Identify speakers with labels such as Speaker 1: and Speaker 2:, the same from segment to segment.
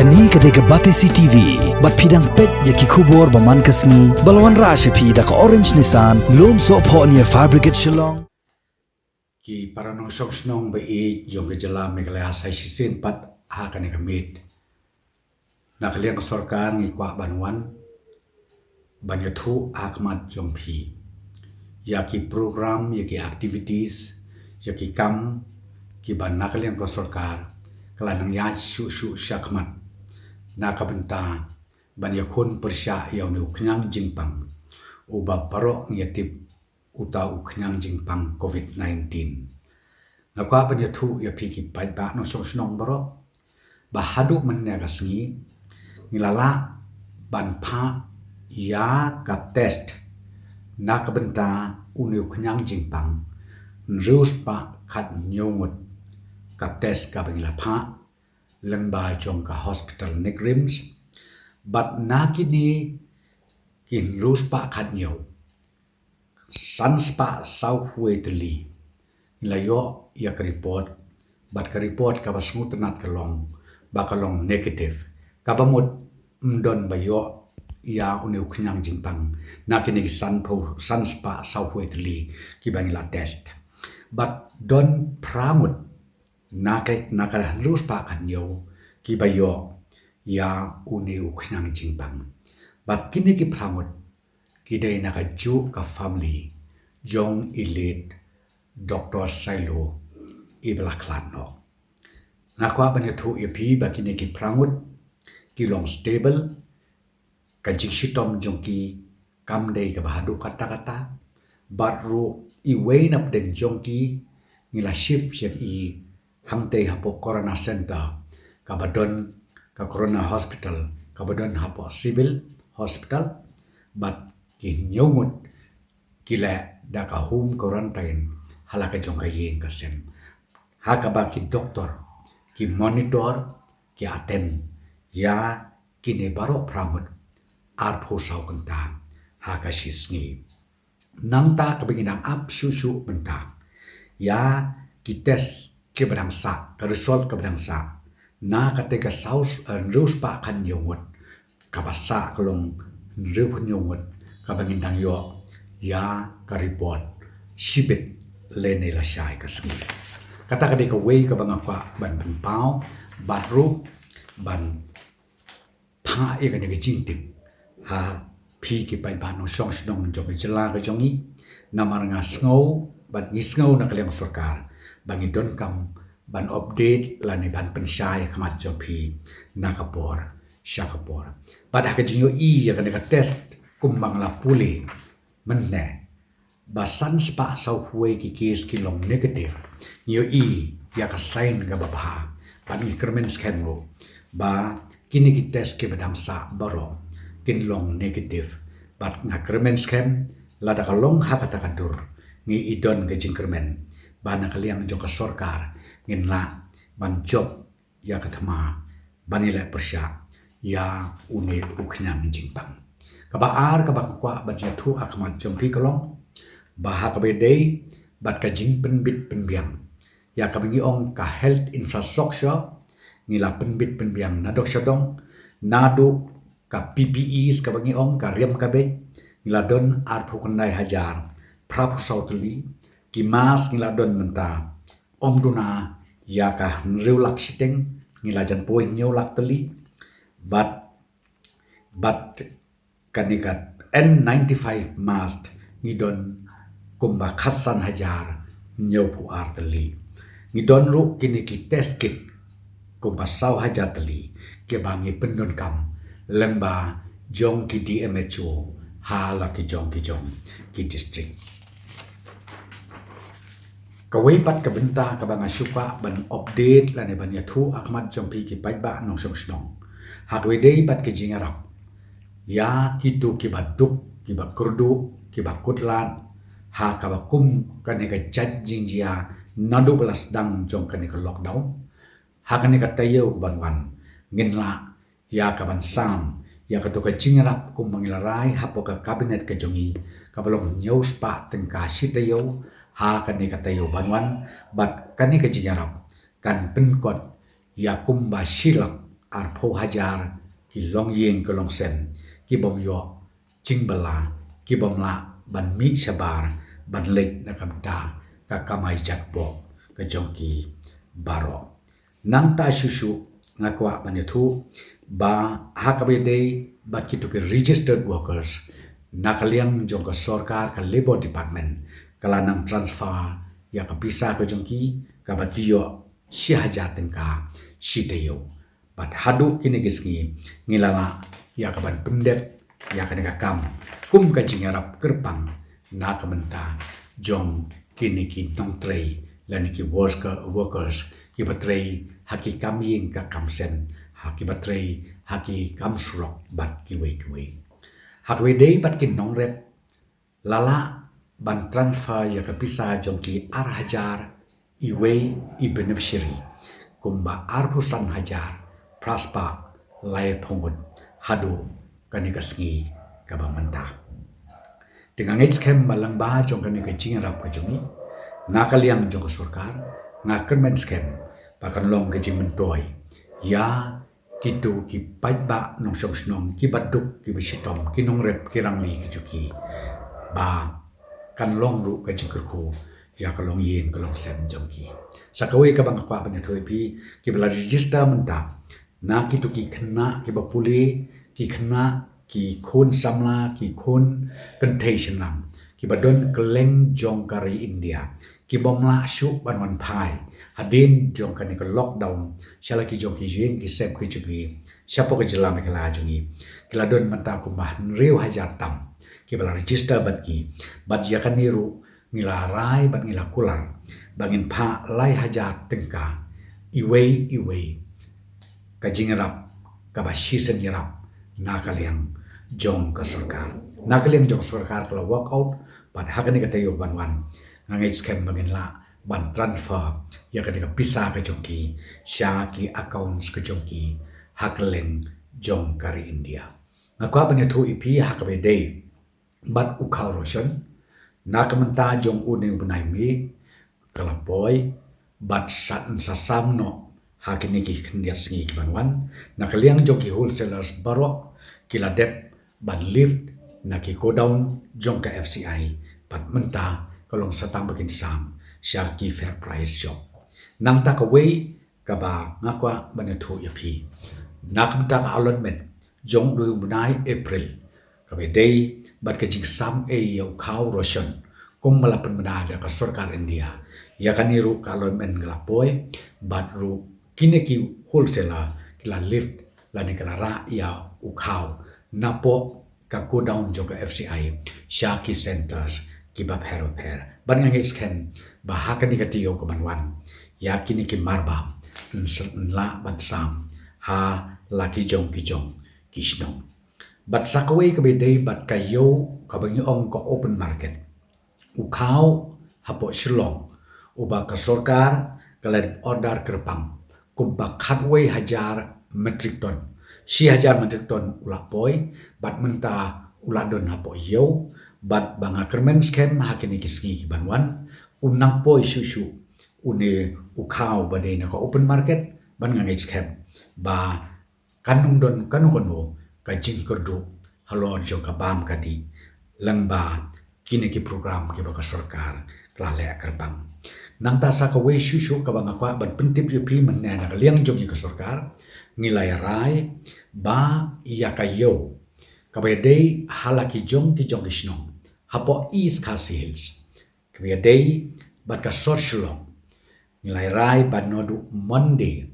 Speaker 1: Kani kadega Batisi TV, bat pidang pet yaki Khubor baman kasni, balawan rashapi daka orange nisan, lom so po niya fabricate shilong.
Speaker 2: Ki paranong soksnong ba yung kajala Meghalaya say sisin pat haka ni kamit. Nakaliang ka Sorkar ngi kwa banwan, banyathu akmat yung pi. Yaki program, yaki activities, yaki kam, ki ban nakaliang ka Sorkar, kalanang yaj su syakmat. Nakabenta, Jingïakhun Pyrshah yaw ni uknyang jingpang, uba parok ngiyatip uta uknyang jingpang COVID-19. Ngakwa banyathu ya piki Paidbah no sosnong baro, bahadu menyaga sengi, ngilala banpa ya ka test, nakabenta uni uknyang jingpang, nrus pa kat nyongut ka test ka bangilapa, lengba jong ka hospital negrims, but nakini kin rus pa kat nyaw, sans pa southway teli, nilayo ya ka report, but ka report ka basmutanat kalong, bakalong negative, kabamut mdon bayo ya uni uknyang jingpang, nakini sans pa southway teli, kibangila test, but don pramut, naka rus pa kan yo ki bayo ya uni uknyang jingpang, but kini ki pramut kidai naka ju ka family jong elite Dr. Sailo iblaklat no ngakwa banyathu ipi ba kini ki pramut ki long stable ka jiksitom jong ki kamdei ka bahadu kata-kata batru iway nap deng jong ki ngila shift yak i hangtei hapo corona center, kabadon ka corona hospital, kabadon hapo civil hospital, but ki nyongut kila da ka home quarantine halaka jong ka yeng kasem. Haka ba ki doktor, ki monitor, ki attend, ya kini baro pramut arpo saw kanta haka shisngi. Nangta kabiginang ap susu benta, ya ki test ke bedangsa, ke result ke bedangsa, na ketika saus rus pa kan yongut, kabasa kelong rus yongut, kabangindang yo, ya ke report, sibit lene la syai kasgi. Kata ketika way kabangakwa ban pau, batru ban pa ya kan jintip, ha pi ki Paidbah no song snong jong jela ke jongi, namar ngasngau, ban ngisngau na kaliang Sorkar. Bangi don kam ban update lani ban Pyrshah kamat jopi nakapor syakapor pada ka jinyo i ya ka test kumbang la puli menne basan spa southway ki case kilong negative yo i ya ka sign ga babha ban increment scanro ba kini ki test ke bedangsa baro kinlong negative bat ngakrement scan lada ka long hakata kadur ngi idon ke jingkrement bana kaliang jong ka Sorkar ngin la ban job ya kathama banila Pyrshah ya uni uknyang jingpang kabaar kabakwa ban yathu akmat jompi kalong baha kabedei bat ka jingpen bit penbiang ya kabangi ong ka health infrastructure ngila penbit penbiang nadok syadong nadu ka PPEs kabangi ong ka riam kabe ngila don arpu kendai hajar prapu sauteli kimas ngiladon menta omduna ya ka nriulak siteng ngilajan poin nyolak teli but kanikat N95 mask ngidon kumba khasan hajar nyopu arteli ngidon ru kini ki test kit kumba saw hajar teli ke bangi pendon kam lemba jong ki DMHO hala ki jong ki district kawai pat kabenta kabanga syuka ban update lane ban yathu akmat jompi ki Paidbah nong song hakwe dei pat ke jingarap ya kitu ki baduk ki bakurdu ki bakutlan ha kabakum kane ka chat jingjia nadu belas dang jong kane ka lockdown ha kane ka tayo banwan nginla ya ka ban sam ya ka to ka jingarap kum mangilarai hapo ka kabinet ka jongi kabalong news pa tengka sitayo ha kani katayo banwan bat kani ka jingarap kan penkot ya kumba silak arpo hajar ki long yeng ke long sen ki bom yo jing bala ki bom la ban mi shabar ban lek na kam ta ka kamai jak bo ka jong ki baro nang ta shushu ngakwa banethu ba hakabe day bat ki to ke registered workers nakaliang jong ka sorkar ka labor department kalanang transfer ya ka pisa ka jong ki ka batiyo si hajar tengka si teyo bat hadu kini kisngi ngilala ya ka ban pendep ya ka nega kam kum ka jingarap kerpang na ka menta jong kini ki nong trei lani ki workers ki batrei haki kam ying ka kam sen haki batrei haki kam surok bat ki wei hakwe dei bat ki nong rep lala ban transfer ya ka pisa jong ki ar hajar iwe i beneficiary kumba arbusan hajar praspa lai phongut hadu kanika sngi kaba manta dengan kem malang ba jong kanika jingarap ka jongi nakaliang jong sorkar ngakermen skem pakan long ke jing mentoy ya kitu ki Paidbah nong snong ki baduk ki bisitom ki nong rep kirang li ki juki ba kan long ru ka jingkerku ya kalong yin kalong sem jongki sakawe ka bang kwa ban thoi pi ki bla register menta na ki tu ki khna ki bapuli ki khna ki khun samla ki khun plantation lam ki badon kleng jong kari India ki bomla shu ban wan phai hadin jong kan ka lockdown shala ki jong ki jing ki sem ki chugi siapa ke jelam ke la jungi kila don menta ku bah riu hajar tam ki bala register ban ki bat ya kan niru ngila rai ban ngila kular bangin pha lai hajar tengka iwe ka jingrap ka ba shisen yarap nakaliang jong ka sorkar nakaliang jong sorkar kala work out ban hakani ka tayo ban wan ngai scam bangin la ban transfer ya ka pisa ka jongki sha ki accounts ka jongki hakleng jong kari India ngakwa ban thu ipi hakabe day bat ukhal roshan nakamenta jong uning bunai mi kalapoy bat san sasam no hakini ki khndiat sngi ki banwan nakaliang jong ki wholesalers barok kila dep ban lift na ki go down jong ka FCI pat menta kalong satang bakin sam sha ki fair price shop nang ta ka wei ka ba ngakwa ban thu yapi nakamenta ka allotment jong du bunai April ka be day bat ka jing sam e yau khaw roshan kum malapan menada ka sorkar India ya kaniru ka allotment nglapoy bat ru kineki wholesaler kila lift lani kala ra ya ukhaw napo ka go down jong ka FCI shaki centers ki ba pher ban ngai scan ba hakani ka tiyo ko banwan ya kini ki marba la ban sam ha laki jong kishnong bat sakaway ka bidey bat kayo kabangi ong ka open market ukhaw hapo shilong uba ka sorkar kalad order kerpang kumpa khatway hajar metric ton si hajar metric ton ulapoy bat menta uladon hapo yo bat banga kermen scam hakini kiski banwan unang poy shushu une ukhaw badey na ka open market ban ngai scam ba kanung don kanukono ka jing kerdu halor jong ka bam kadi lengba kini ki program ki ba ka sorkar klale kerbang nang ta sa ka we shushu ka banga kwa ban pentip yupi menna na liang jong ka sorkar ngilai rai ba ya ka yo ka ba dei halaki jong kishnong hapo east Khasi Hills ka ba dei bat ka sorshulong ngilai rai ban nodu Monday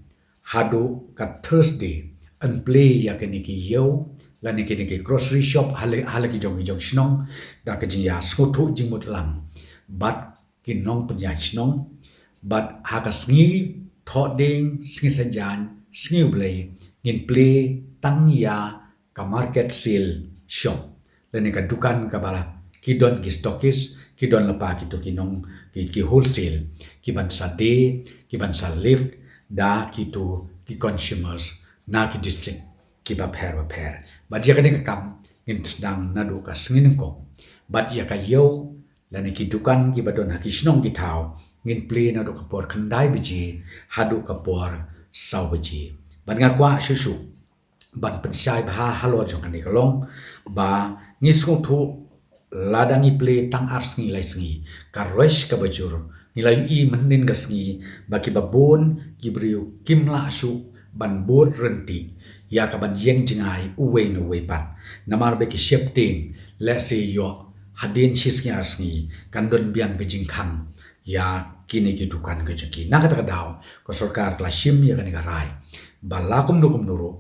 Speaker 2: hadu ka Thursday and play ya kini ki yo la ni kini ki grocery shop halaki jong shnong da ka jing ya skothu jingmut lam bat kinong penya shnong bat haka sngi thoding sngi sanjan sngi play ngin play tang ya ka market sale shop la ni ka dukan ka bala kidon ki stockist kidon lapa ki to kinong ki wholesale ki ban sa day ki ban sa lift da ki to ki consumers na ki district ki ba pher bat ya kani ka kam ngin sedang nadu ka sngin ko bat ya ka yo la ni ki dukan ki badon ha ki shnong ki thau ngin play nadu ka por khandai biji hadu ka por sau biji ban ngakwa shusu ban pensyai bah halor jong kan ikalong ba ngisung thu ladangi play tang ars ngi lai sngi karoish ka bajur nilai i menin ka sngi baki babon gibriu kimla shu ban bot renti ya ka ban yeng jingai uwei no wei pat namar be ki shepting let's say yo hadin chisngi ars ngi kan don biang ke jingkhang ya kini ki dukan ke jeki na kata daw ko sorkar klashim ya kan rai balakum nukum nuru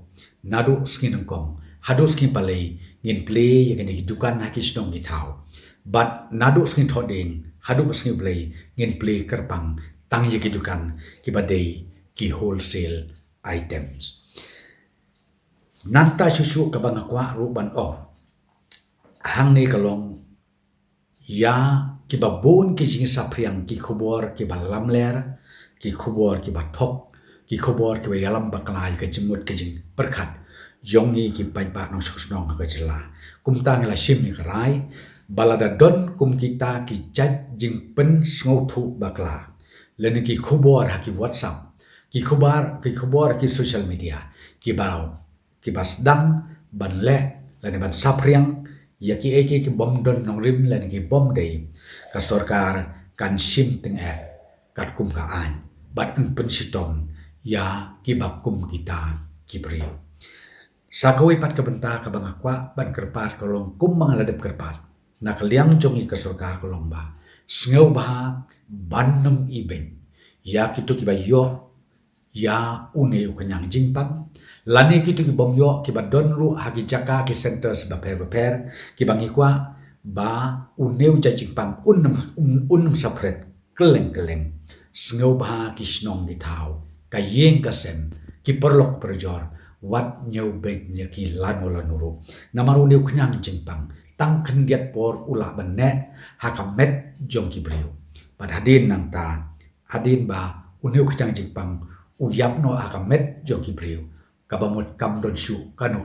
Speaker 2: nadu skin kong hadu skin palei ngin play ya kan dukan hakis dong ki thau but nadu skin thoding hadu skin play ngin play kerpang tang ya ki dukan ki badai ki wholesale items nanta susu ka bang kwa ruban hang ni kalong ya ki babon ki jing sapriang ki khubor ki balam ler ki khubor ki bathok ki khubor ki yalam baklai ka jimut ki jing perkhat jongi ki Paidbah nong susnong ka jela kumta ngala sim ni karai balada don kum kita ki chat jing pen ngau thu bakla len ki khubor ha ki WhatsApp ki khubor ki social media ki bau ki basdang ban le len ban sapriang ya ki eke ki bom don nong rim len ki bom dei ka sorkar kan sim teng kat kum ka an bat en pen sitom ya ki bak kum kita ki bri sakoi pat ka benta ka bangakwa ban kerpat kolong kum mangaladep kerpat nak liang jongi ka sorkar kolong ba sneu ba bannem iben ya kitu ki ba yo ya une ukanyang jingpam lani kitu ki bom yo ki ba don ru hagi jaka ki centers ba per ki bangi kwa ba uneu ja jingpam unnam sapret keleng sneu ba ki snong di thau ka yeng ka sem ki perlok perjor wat nyau bet nya ki lanuru namaru neu knyang jingpam tang khendiat por ula banne hakamet jong ki briu pad hadin nang ta hadin ba uneu knyang jingpam uyap no akamet jong ki briu kabamut kam don shu kanu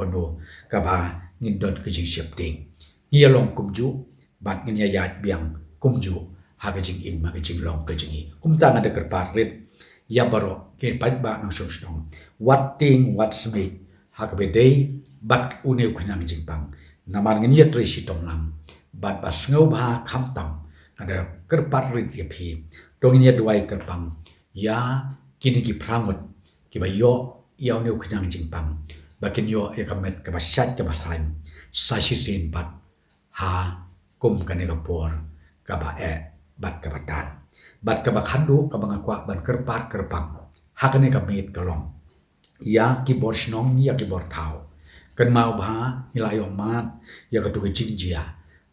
Speaker 2: kaba ngindon ke jing shepting yalong kumju bat ngnya yat biang kumju ha ke jing im ma ke jing long ke jing kumta ngada kerpat rit ya baro ke Paidbah no shong what thing what smith ha ke bedei bat uneu khanyang jingpang namar ngnya tri si tomlam bat bas ngau ba khamtam ada kerpat rit ye phi tong ngnya duai kerpang ya kini ki prangut ki ba yo yaw neu khanyang jingpang bakin yo ya kamet ka basat ka bahan sa sin pat ha kum kan ka por ka ba bat ka batan bat ka bakhandu ka bangakwa ban kerpat kerpang ha kan ka mit kalong ya ki bor snong ya ki bor thau kan mau ba hilai mat ya ka tu jingjia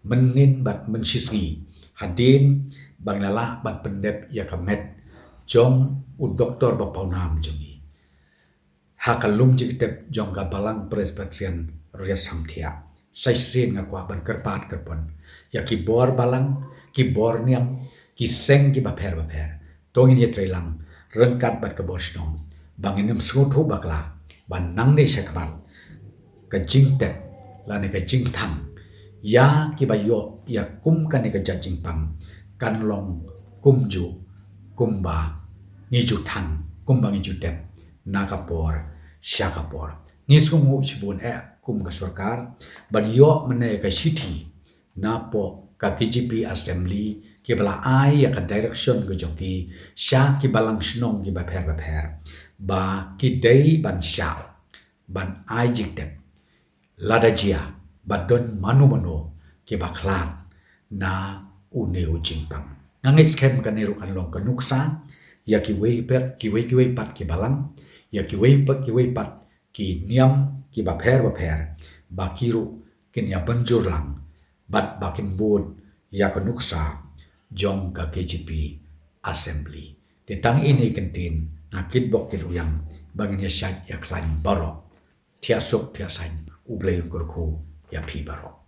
Speaker 2: menin bat mensisgi hadin banglala ban pendep ya kamet jong u doktor ba paunam jongi hakalum jikitep jong ga balang presbyterian ria samthia sai sin nga kwa ban kerpat kerpon ya ki bor balang ki bor niam ki seng ki ba pher tongin ye trelang rengkat bat ka bor snong bangin nem sngothu bakla ban nang ne sekbat ka jingtep la ne ka jingthang ya ki ba yo ya kum kan ne ka jajing pang kan long kumju kumba ngiju thang kumba ngiju dep nakapor syakapor ngisung uchbun kum ka sorkar ban yo mene ka city napo ka KGP assembly ke bala ai ya ka direction go joki sya ki balang snong ki ba pher ba ki dei ban sya ban ai jik dep ladajia badon manu ki ba khlan na uneu jingpang ngangit kem kan eru kan long kanuksa ya ki wei pat ki balang ya ki wei pat ki niam ki ba pher ba kiru kin ya banjur lang bat bakin bod ya kanuksa jong ka KGP assembly tentang ini kentin nakit bok kiruyang bangin ya syad ya klan baro tiasuk tiasan ublay kurku ya pi baro